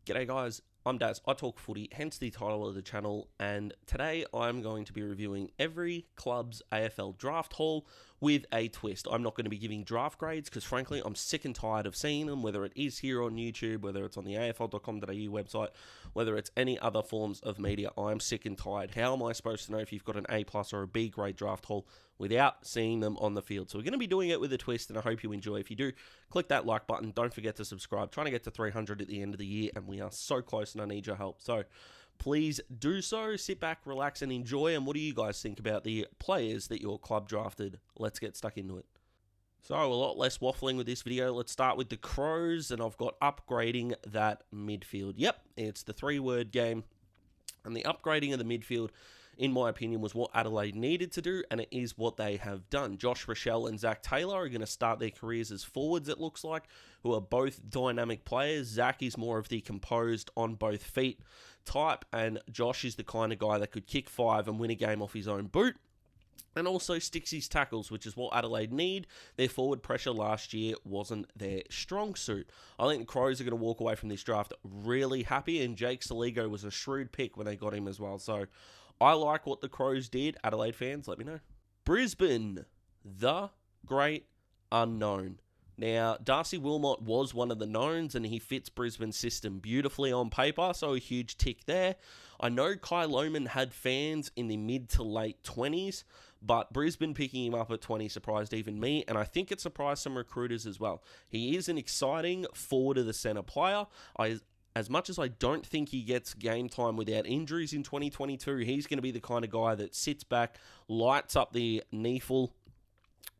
G'day guys, I'm Daz, I talk footy, hence the title of the channel, and today I'm going to be reviewing every club's AFL draft haul with a twist. I'm not going to be giving draft grades because frankly I'm sick and tired of seeing them, whether it is here on YouTube, whether it's on the afl.com.au website, whether it's any other forms of media. I'm sick and tired. How am I supposed to know if you've got an A+ or a B grade draft haul without seeing them on the field? So we're going to be doing it with a twist, and I hope you enjoy. If you do, click that like button. Don't forget to subscribe. Trying to get to 300 at the end of the year, and we are so close, and I need your help. So please do so. Sit back, relax, and enjoy. And what do you guys think about the players that your club drafted? Let's get stuck into it. So a lot less waffling with this video. Let's start with the Crows, and I've got upgrading that midfield. Yep, it's the three-word game, and the upgrading of the midfield, in my opinion, was what Adelaide needed to do, and it is what they have done. Josh Rochelle and Zach Taylor are going to start their careers as forwards, it looks like, who are both dynamic players. Zach is more of the composed, on both feet type, and Josh is the kind of guy that could kick five and win a game off his own boot, and also sticks his tackles, which is what Adelaide need. Their forward pressure last year wasn't their strong suit. I think the Crows are going to walk away from this draft really happy, and Jake Saligo was a shrewd pick when they got him as well. So I like what the Crows did. Adelaide fans, let me know. Brisbane, the great unknown. Now, Darcy Wilmot was one of the knowns, and he fits Brisbane's system beautifully on paper, so a huge tick there. I know Kai Lohmann had fans in the mid to late 20s, but Brisbane picking him up at 20 surprised even me, and I think it surprised some recruiters as well. He is an exciting forward of the centre player. As much as I don't think he gets game time without injuries in 2022, he's going to be the kind of guy that sits back, lights up the NEFL,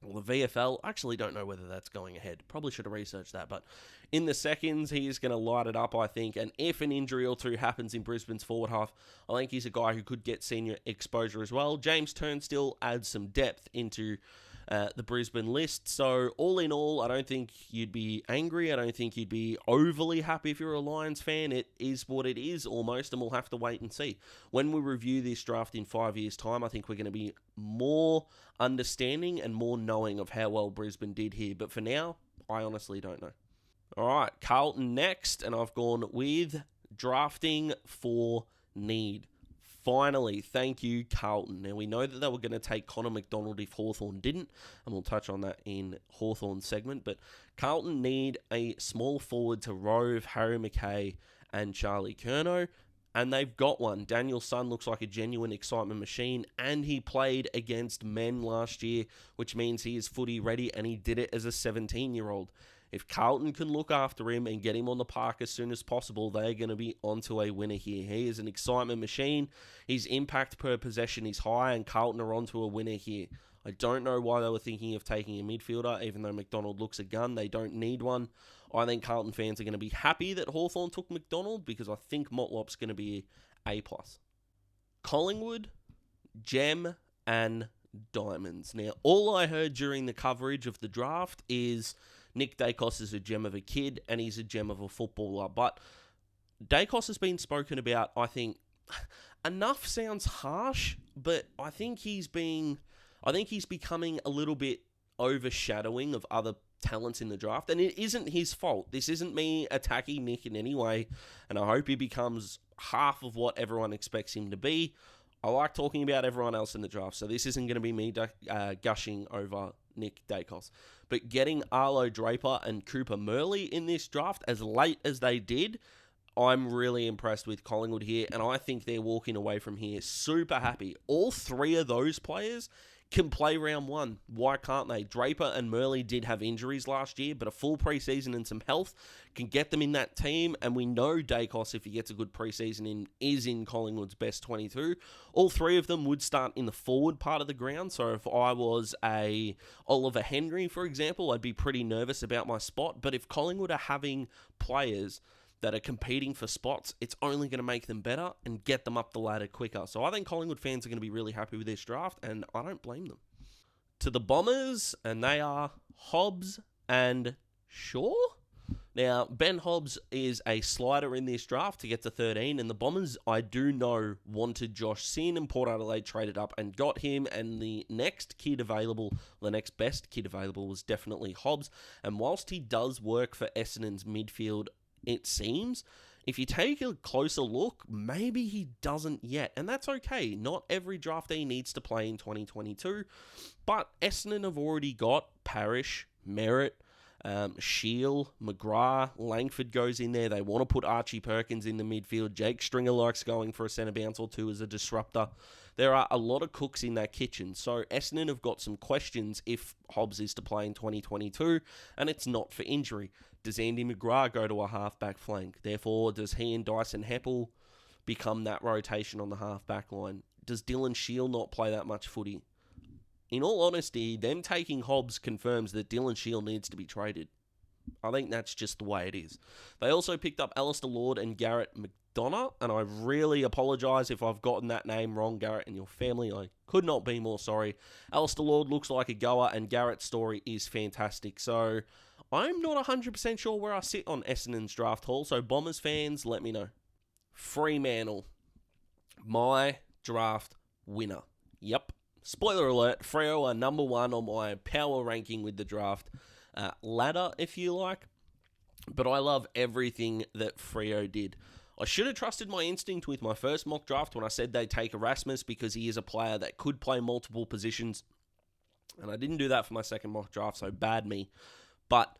or the VFL. I actually don't know whether that's going ahead. Probably should have researched that, but in the seconds, he is going to light it up, I think, and if an injury or two happens in Brisbane's forward half, I think he's a guy who could get senior exposure as well. James Turnstill adds some depth into the Brisbane list. So all in all, I don't think you'd be angry. I don't think you'd be overly happy if you're a Lions fan. It is what it is almost, and we'll have to wait and see. When we review this draft in 5 years' time, I think we're going to be more understanding and more knowing of how well Brisbane did here. But for now, I honestly don't know. All right, Carlton next, and I've gone with drafting for need. Finally, thank you, Carlton. Now, we know that they were going to take Connor McDonald if Hawthorn didn't, and we'll touch on that in Hawthorn's segment, but Carlton need a small forward to rove Harry McKay and Charlie Curnow, and they've got one. Daniel Sun looks like a genuine excitement machine, and he played against men last year, which means he is footy ready, and he did it as a 17-year-old. If Carlton can look after him and get him on the park as soon as possible, they're going to be onto a winner here. He is an excitement machine. His impact per possession is high, and Carlton are onto a winner here. I don't know why they were thinking of taking a midfielder, even though McDonald looks a gun. They don't need one. I think Carlton fans are going to be happy that Hawthorn took McDonald, because I think Motlop's going to be A+. Collingwood, Gem, and Diamonds. Now, all I heard during the coverage of the draft is Nick Daicos is a gem of a kid, and he's a gem of a footballer. But Daicos has been spoken about, I think, enough sounds harsh, but I think he's becoming a little bit overshadowing of other talents in the draft, and it isn't his fault. This isn't me attacking Nick in any way, and I hope he becomes half of what everyone expects him to be. I like talking about everyone else in the draft, so this isn't going to be me gushing over Nick Daicos. But getting Arlo Draper and Cooper Murley in this draft as late as they did, I'm really impressed with Collingwood here, and I think they're walking away from here super happy. All three of those players can play round one. Why can't they? Draper and Murley did have injuries last year, but a full preseason and some health can get them in that team, and we know Daicos, if he gets a good preseason in, is in Collingwood's best 22. All three of them would start in the forward part of the ground, so if I was a Oliver Henry, for example, I'd be pretty nervous about my spot, but if Collingwood are having players that are competing for spots, it's only going to make them better and get them up the ladder quicker. So I think Collingwood fans are going to be really happy with this draft, and I don't blame them. To the Bombers, and they are Hobbs and Shaw. Now, Ben Hobbs is a slider in this draft to get to 13, and the Bombers, I do know, wanted Josh Sin, and Port Adelaide traded up and got him, and the next best kid available was definitely Hobbs, and whilst he does work for Essendon's midfield, it seems, If you take a closer look, maybe he doesn't yet, and that's okay. Not every draftee needs to play in 2022, but Essendon have already got Parrish, Merritt, Shield, McGrath, Langford goes in there. They want to put Archie Perkins in the midfield. Jake Stringer likes going for a centre bounce or two as a disruptor. There are a lot of cooks in that kitchen, so Essendon have got some questions if Hobbs is to play in 2022, and it's not for injury. Does Andy McGrath go to a half-back flank? Therefore, does he and Dyson Heppel become that rotation on the half-back line? Does Dylan Shield not play that much footy? In all honesty, them taking Hobbs confirms that Dylan Shield needs to be traded. I think that's just the way it is. They also picked up Alistair Lord and Garrett McDonough, and I really apologise if I've gotten that name wrong, Garrett and your family. I could not be more sorry. Alistair Lord looks like a goer, and Garrett's story is fantastic. So I'm not 100% sure where I sit on Essendon's draft haul, so Bombers fans, let me know. Fremantle, my draft winner. Yep. Spoiler alert, Freo are number one on my power ranking with the draft ladder, if you like. But I love everything that Freo did. I should have trusted my instinct with my first mock draft when I said they'd take Erasmus because he is a player that could play multiple positions. And I didn't do that for my second mock draft, so bad me. But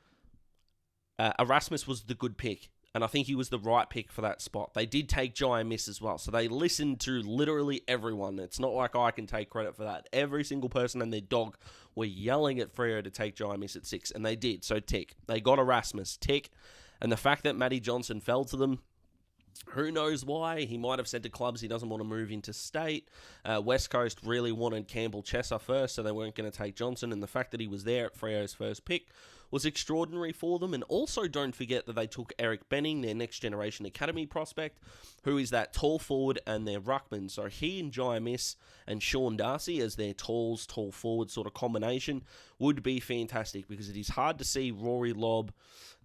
Erasmus was the good pick. And I think he was the right pick for that spot. They did take Jai Miss as well. So they listened to literally everyone. It's not like I can take credit for that. Every single person and their dog were yelling at Freo to take Jai Miss at 6. And they did. So tick. They got Erasmus. Tick. And the fact that Matty Johnson fell to them, who knows why? He might have said to clubs he doesn't want to move into state. West Coast really wanted Campbell Chesser first, so they weren't going to take Johnson. And the fact that he was there at Freo's first pick was extraordinary for them. And also don't forget that they took Eric Benning, their next generation academy prospect, who is that tall forward and their ruckman. So he and Jai Miss and Sean Darcy as their tall forward sort of combination would be fantastic, because it is hard to see Rory Lobb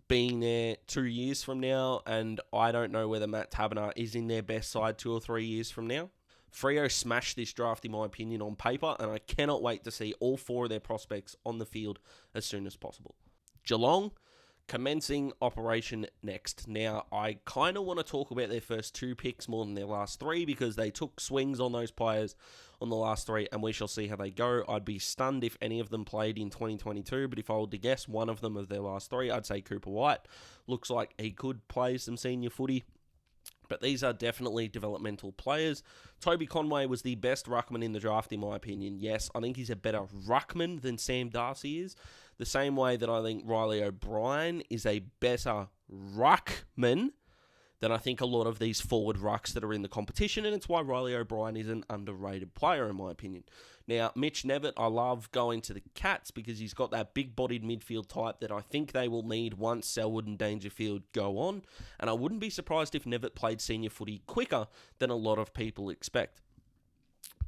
being there 2 years from now, and I don't know whether Matt Taberner is in their best side 2 or 3 years from now. Freo smashed this draft, in my opinion, on paper, and I cannot wait to see all 4 of their prospects on the field as soon as possible. Geelong, commencing operation next. Now, I kind of want to talk about their first 2 picks more than their last 3, because they took swings on those players on the last 3, and we shall see how they go. I'd be stunned if any of them played in 2022, but if I were to guess one of them of their last 3, I'd say Cooper White. Looks like he could play some senior footy. But these are definitely developmental players. Toby Conway was the best ruckman in the draft, in my opinion. Yes, I think he's a better ruckman than Sam Darcy is. The same way that I think Riley O'Brien is a better ruckman than I think a lot of these forward rucks that are in the competition. And it's why Riley O'Brien is an underrated player, in my opinion. Now, Mitch Nevitt, I love going to the Cats because he's got that big-bodied midfield type that I think they will need once Selwood and Dangerfield go on. And I wouldn't be surprised if Nevitt played senior footy quicker than a lot of people expect.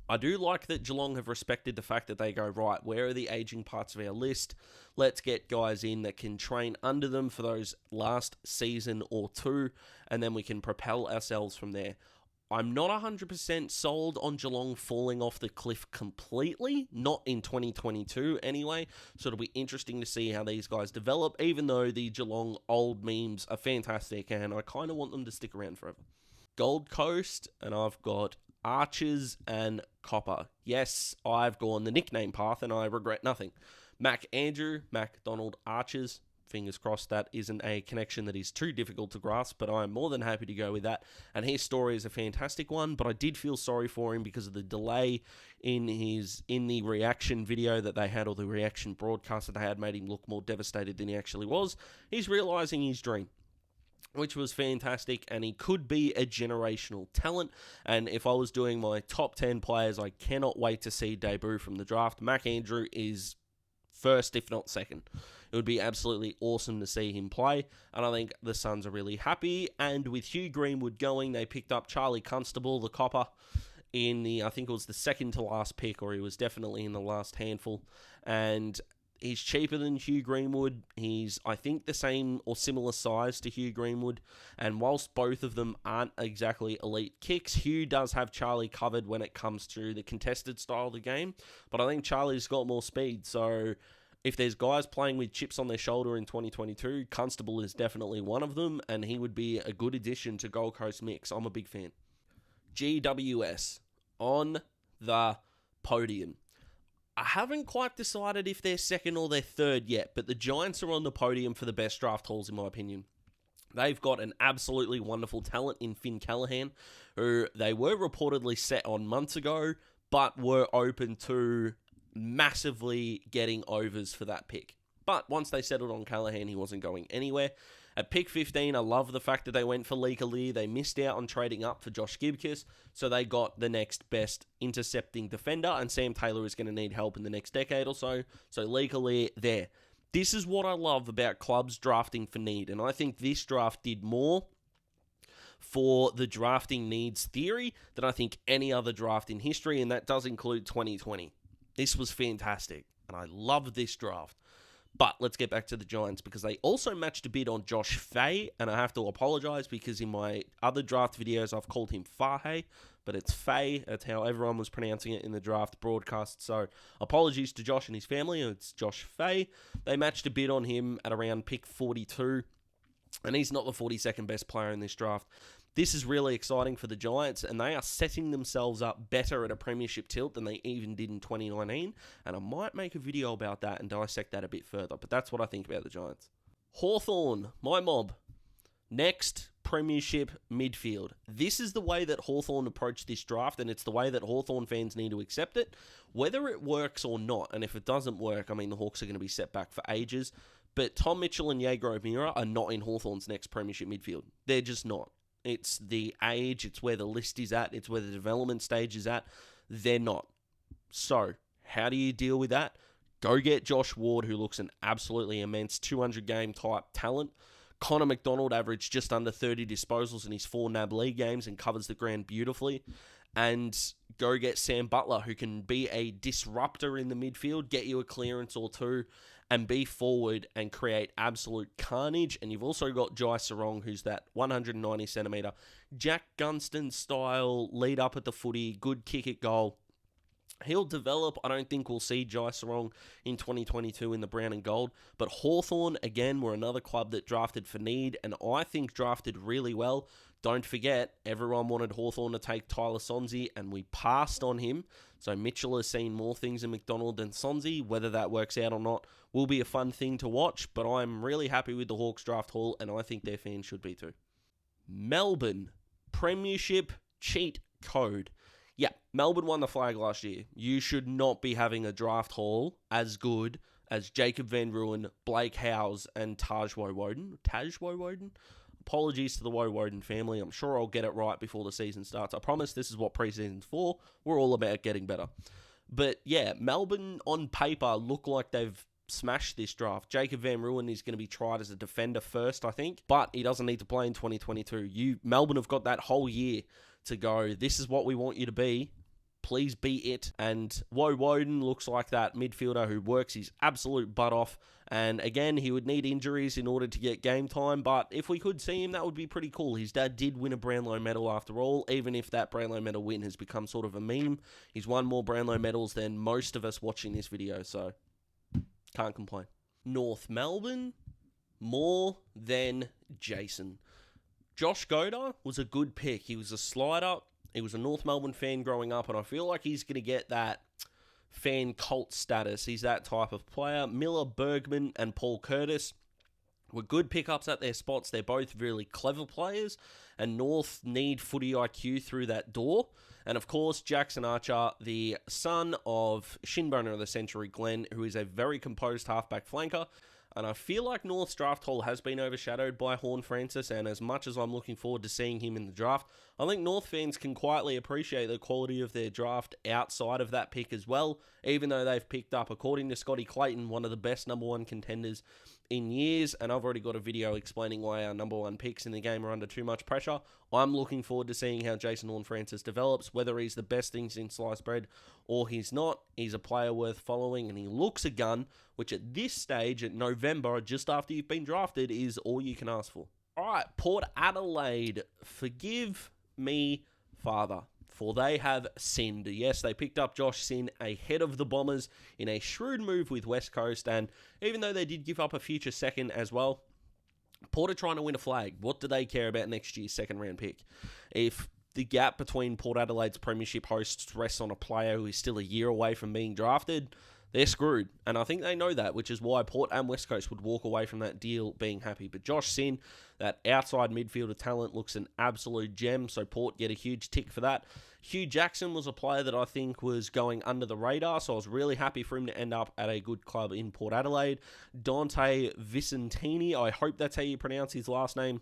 I do like that Geelong have respected the fact that they go, right, where are the aging parts of our list? Let's get guys in that can train under them for those last season or 2, and then we can propel ourselves from there. I'm not 100% sold on Geelong falling off the cliff completely, not in 2022 anyway, so it'll be interesting to see how these guys develop, even though the Geelong old memes are fantastic, and I kind of want them to stick around forever. Gold Coast, and I've got Archers and Copper. Yes, I've gone the nickname path, and I regret nothing. Mac Donald Archers. Fingers crossed that isn't a connection that is too difficult to grasp, but I'm more than happy to go with that. And his story is a fantastic one, but I did feel sorry for him because of the delay in the reaction video that they had, or the reaction broadcast that they had, made him look more devastated than he actually was. He's realising his dream, which was fantastic, and he could be a generational talent. And if I was doing my top 10 players, I cannot wait to see debut from the draft. Mac Andrew is first, if not second. It would be absolutely awesome to see him play, and I think the Suns are really happy. And with Hugh Greenwood going, they picked up Charlie Constable, the Copper, in the, I think it was the second to last pick, or he was definitely in the last handful, and he's cheaper than Hugh Greenwood. He's, I think, the same or similar size to Hugh Greenwood. And whilst both of them aren't exactly elite kicks, Hugh does have Charlie covered when it comes to the contested style of the game. But I think Charlie's got more speed. So if there's guys playing with chips on their shoulder in 2022, Constable is definitely one of them, and he would be a good addition to Gold Coast mix. I'm a big fan. GWS on the podium. I haven't quite decided if they're second or they're third yet, but the Giants are on the podium for the best draft hauls, in my opinion. They've got an absolutely wonderful talent in Finn Callaghan, who they were reportedly set on months ago, but were open to massively getting overs for that pick. But once they settled on Callaghan, he wasn't going anywhere. At pick 15, I love the fact that they went for Lee Lee. They missed out on trading up for Josh Gibkiss, so they got the next best intercepting defender, and Sam Taylor is going to need help in the next decade or so. So Lee Lee there. This is what I love about clubs drafting for need, and I think this draft did more for the drafting needs theory than I think any other draft in history, and that does include 2020. This was fantastic, and I love this draft. But let's get back to the Giants, because they also matched a bid on Josh Fahey, and I have to apologise because in my other draft videos I've called him Fahey, but it's Fahey. That's how everyone was pronouncing it in the draft broadcast. So apologies to Josh and his family. It's Josh Fahey. They matched a bid on him at around pick 42, and he's not the 42nd best player in this draft. This is really exciting for the Giants, and they are setting themselves up better at a premiership tilt than they even did in 2019, and I might make a video about that and dissect that a bit further, but that's what I think about the Giants. Hawthorn, my mob. Next, premiership midfield. This is the way that Hawthorn approached this draft, and it's the way that Hawthorn fans need to accept it, whether it works or not. And if it doesn't work, I mean, the Hawks are going to be set back for ages, but Tom Mitchell and Jaeger O'Meara are not in Hawthorn's next premiership midfield. They're just not. It's the age, it's where the list is at, it's where the development stage is at. They're not. So, how do you deal with that? Go get Josh Ward, who looks an absolutely immense 200-game type talent. Connor McDonald averaged just under 30 disposals in his 4 NAB League games and covers the ground beautifully. And go get Sam Butler, who can be a disruptor in the midfield, get you a clearance or two, and be forward and create absolute carnage. And you've also got Jai Sarong, who's that 190cm Jack Gunston style lead up at the footy, good kick at goal. He'll develop. I don't think we'll see Jai Sarong in 2022 in the brown and gold. But Hawthorn, again, were another club that drafted for need, and I think drafted really well. Don't forget, everyone wanted Hawthorn to take Tyler Sonsie, and we passed on him. So Mitchell has seen more things in McDonald than Sonsie. Whether that works out or not will be a fun thing to watch, but I'm really happy with the Hawks draft haul, and I think their fans should be too. Melbourne, Premiership Cheat Code. Yeah, Melbourne won the flag last year. You should not be having a draft haul as good as Jacob Van Ruin, Blake Howes, and Taj Woewodin. Apologies to the Woewodin family. I'm sure I'll get it right before the season starts. I promise this is what preseason's for. We're all about getting better. But yeah, Melbourne on paper look like they've smashed this draft. Jacob Van Ruin is going to be tried as a defender first, I think, but he doesn't need to play in 2022. Melbourne have got that whole year to go, this is what we want you to be. Please be it. And Woewodin looks like that midfielder who works his absolute butt off. And again, he would need injuries in order to get game time. But if we could see him, that would be pretty cool. His dad did win a Brownlow medal after all, even if that Brownlow medal win has become sort of a meme. He's won more Brownlow medals than most of us watching this video, so can't complain. North Melbourne, more than Jason. Josh Goda was a good pick. He was a slider. He was a North Melbourne fan growing up, and I feel like he's going to get that fan cult status. He's that type of player. Miller, Bergman, and Paul Curtis were good pickups at their spots. They're both really clever players, and North need footy IQ through that door. And of course, Jackson Archer, the son of Shinboner of the Century, Glenn, who is a very composed halfback flanker. And I feel like North's draft haul has been overshadowed by Horn Francis, and as much as I'm looking forward to seeing him in the draft, I think North fans can quietly appreciate the quality of their draft outside of that pick as well, even though they've picked up, according to Scotty Clayton, one of the best number one contenders in years, and I've already got a video explaining why our number one picks in the game are under too much pressure. I'm looking forward to seeing how Jason Horne-Francis develops, whether he's the best thing since sliced bread or he's not. He's a player worth following, and he looks a gun, which at this stage, at November, just after you've been drafted, is all you can ask for. All right, Port Adelaide, forgive me, Father. for they have sinned. Yes, they picked up Josh Sinn ahead of the Bombers in a shrewd move with West Coast, and even though they did give up a future second as well, Port are trying to win a flag. What do they care about next year's second round pick? If the gap between Port Adelaide's premiership hosts rests on a player who is still a year away from being drafted, they're screwed. And I think they know that, which is why Port and West Coast would walk away from that deal being happy. But Josh Sinn, that outside midfielder talent, looks an absolute gem, so Port get a huge tick for that. Hugh Jackson was a player that I think was going under the radar, so I was really happy for him to end up at a good club in Port Adelaide. Dante Vicentini, I hope that's how you pronounce his last name,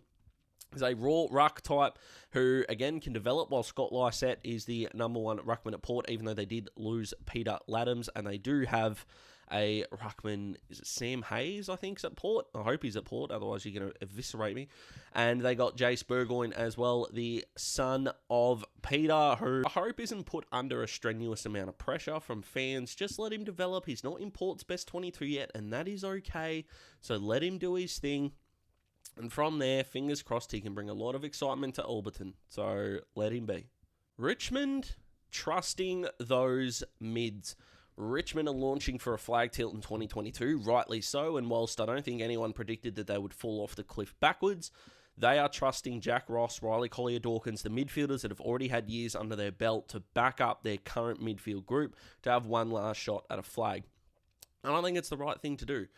is a raw ruck type who, again, can develop, while Scott Lysette is the number one ruckman at Port, even though they did lose Peter Laddams, and they do have a ruckman, is it Sam Hayes, I think, is at Port? I hope he's at Port, otherwise you're going to eviscerate me. And they got Jace Burgoyne as well, the son of Peter, who I hope isn't put under a strenuous amount of pressure from fans. Just let him develop. He's not in Port's best 22 yet, and that is okay, so let him do his thing. And from there, fingers crossed, he can bring a lot of excitement to Alberton. So let him be. Richmond, trusting those mids. Richmond are launching for a flag tilt in 2022, rightly so. And whilst I don't think anyone predicted that they would fall off the cliff backwards, they are trusting Jack Ross, Riley Collier-Dawkins, the midfielders that have already had years under their belt, to back up their current midfield group to have one last shot at a flag. And I think it's the right thing to do.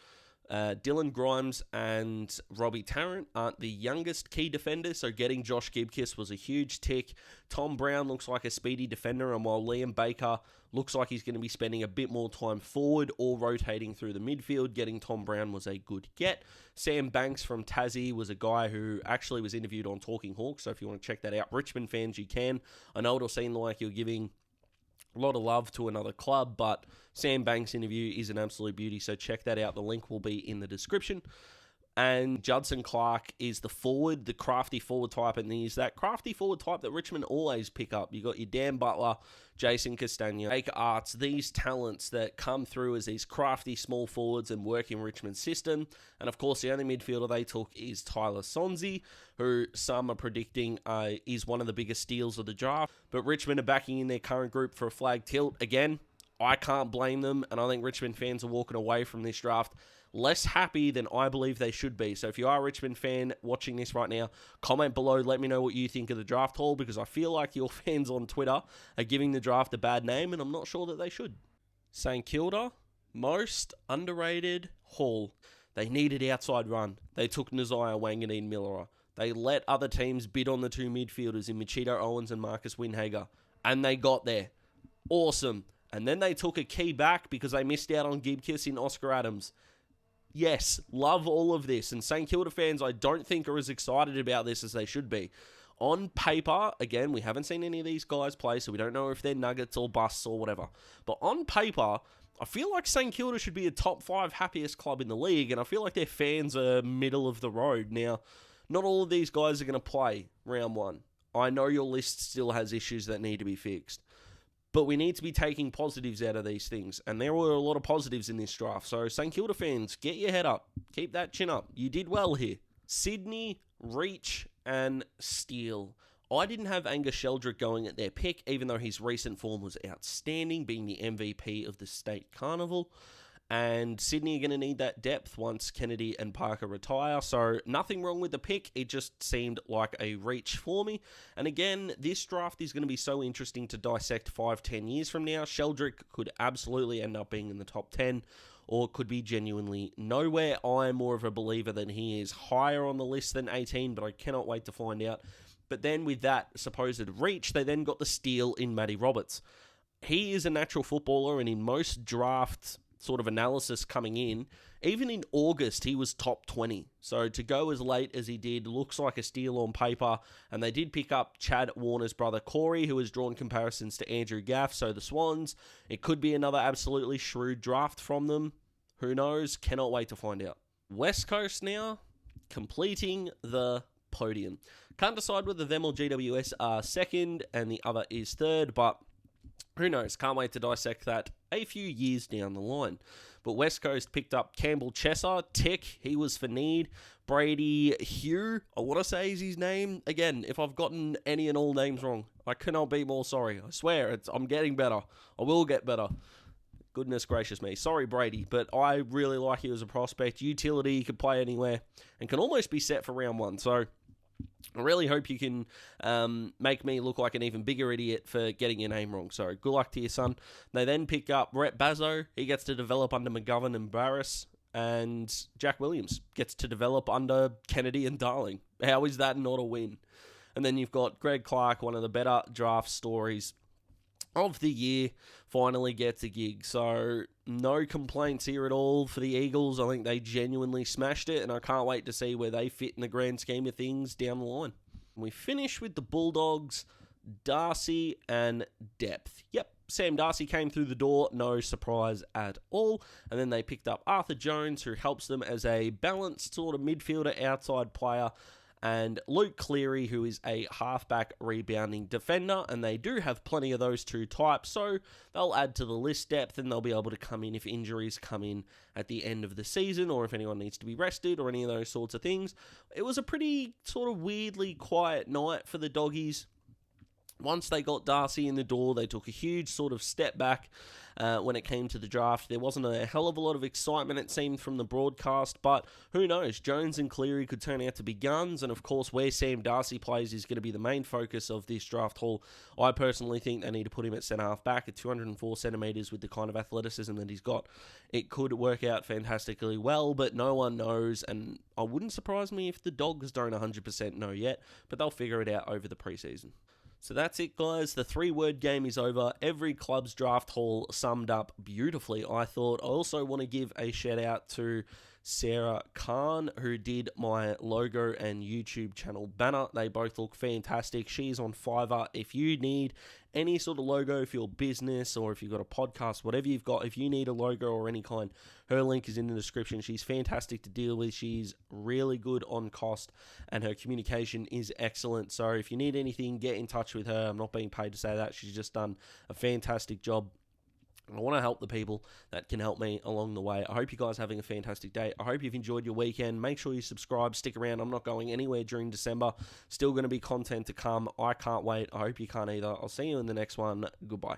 Dylan Grimes and Robbie Tarrant aren't the youngest key defenders, so getting Josh Gibkiss was a huge tick. Tom Brown looks like a speedy defender, and while Liam Baker looks like he's going to be spending a bit more time forward or rotating through the midfield, getting Tom Brown was a good get. Sam Banks from Tassie was a guy who actually was interviewed on Talking Hawks, so if you want to check that out, Richmond fans, you can. I know it'll seem like you're giving a lot of love to another club, but Sam Banks' interview is an absolute beauty, so check that out. The link will be in the description. And Judson Clark is the forward, the crafty forward type, and he's that crafty forward type that Richmond always pick up. You got your Dan Butler, Jason Castagna, Baker Arts, these talents that come through as these crafty small forwards and work in Richmond's system. And of course, the only midfielder they took is Tyler Sonzi, who some are predicting is one of the biggest steals of the draft. But Richmond are backing in their current group for a flag tilt. Again, I can't blame them, and I think Richmond fans are walking away from this draft less happy than I believe they should be. So if you are a Richmond fan watching this right now, comment below, let me know what you think of the draft haul, because I feel like your fans on Twitter are giving the draft a bad name, and I'm not sure that they should. St Kilda, most underrated haul. They needed outside run. They took Nasiah Wanganeen-Millerer. They let other teams bid on the two midfielders in Machito Owens and Marcus Winhager, and they got there. Awesome. And then they took a key back because they missed out on Gibkiss in Oscar Adams. Yes, love all of this. And St Kilda fans, I don't think, are as excited about this as they should be. On paper, again, we haven't seen any of these guys play, so we don't know if they're nuggets or busts or whatever. But on paper, I feel like St Kilda should be a top 5 happiest club in the league, and I feel like their fans are middle of the road. Now, not all of these guys are going to play round 1. I know your list still has issues that need to be fixed. But we need to be taking positives out of these things. And there were a lot of positives in this draft. So St Kilda fans, get your head up. Keep that chin up. You did well here. Sydney, Reach, and Steele. I didn't have Angus Sheldrick going at their pick, even though his recent form was outstanding, being the MVP of the state carnival. And Sydney are going to need that depth once Kennedy and Parker retire. So nothing wrong with the pick. It just seemed like a reach for me. And again, this draft is going to be so interesting to dissect 5-10 years from now. Sheldrick could absolutely end up being in the top 10, or could be genuinely nowhere. I'm more of a believer that he is higher on the list than 18, but I cannot wait to find out. But then with that supposed reach, they then got the steal in Matty Roberts. He is a natural footballer, and in most drafts sort of analysis coming in, even in August, he was top 20. So to go as late as he did looks like a steal on paper. And they did pick up Chad Warner's brother Corey, who has drawn comparisons to Andrew Gaff. So the Swans, it could be another absolutely shrewd draft from them. Who knows? Cannot wait to find out. West Coast now, completing the podium. Can't decide whether them or GWS are second and the other is third, but Who knows? Can't wait to dissect that a few years down the line. But West Coast picked up Campbell Chesser, Tick, he was for need. Brady Hugh, I want to say is his name. Again, if I've gotten any and all names wrong, I cannot be more sorry. I swear, I'm getting better. I will get better. Goodness gracious me. Sorry, Brady, but I really like you as a prospect. Utility, he could play anywhere and can almost be set for round one. So I really hope you can make me look like an even bigger idiot for getting your name wrong. So good luck to your son. They then pick up Rhett Bazzo. He gets to develop under McGovern and Barris. And Jack Williams gets to develop under Kennedy and Darling. How is that not a win? And then you've got Greg Clark, one of the better draft stories of the year, finally gets a gig. So no complaints here at all for the Eagles. I think they genuinely smashed it, and I can't wait to see where they fit in the grand scheme of things down the line. We finish with the Bulldogs, Darcy and depth. Yep, Sam Darcy came through the door, no surprise at all. And then they picked up Arthur Jones, who helps them as a balanced sort of midfielder, outside player, and Luke Cleary, who is a halfback rebounding defender, and they do have plenty of those two types, so they'll add to the list depth, and they'll be able to come in if injuries come in at the end of the season, or if anyone needs to be rested, or any of those sorts of things. It was a pretty sort of weirdly quiet night for the Doggies. Once they got Darcy in the door, they took a huge sort of step back when it came to the draft. There wasn't a hell of a lot of excitement, it seemed, from the broadcast, but who knows? Jones and Cleary could turn out to be guns, and of course, where Sam Darcy plays is going to be the main focus of this draft haul. I personally think they need to put him at centre half back at 204 centimetres with the kind of athleticism that he's got. It could work out fantastically well, but no one knows, and I wouldn't surprise me if the Dogs don't 100% know yet, but they'll figure it out over the preseason. So that's it, guys. The 3-word game is over. Every club's draft haul summed up beautifully, I thought. I also want to give a shout out to Sarah Khan, who did my logo and YouTube channel banner. They both look fantastic. She's on Fiverr. If you need any sort of logo for your business, or if you've got a podcast, whatever you've got, if you need a logo or any kind, her link is in the description. She's fantastic to deal with. She's really good on cost, and her communication is excellent. So if you need anything, get in touch with her. I'm not being paid to say that. She's just done a fantastic job. I want to help the people that can help me along the way. I hope you guys are having a fantastic day. I hope you've enjoyed your weekend. Make sure you subscribe. Stick around. I'm not going anywhere during December. Still going to be content to come. I can't wait. I hope you can't either. I'll see you in the next one. Goodbye.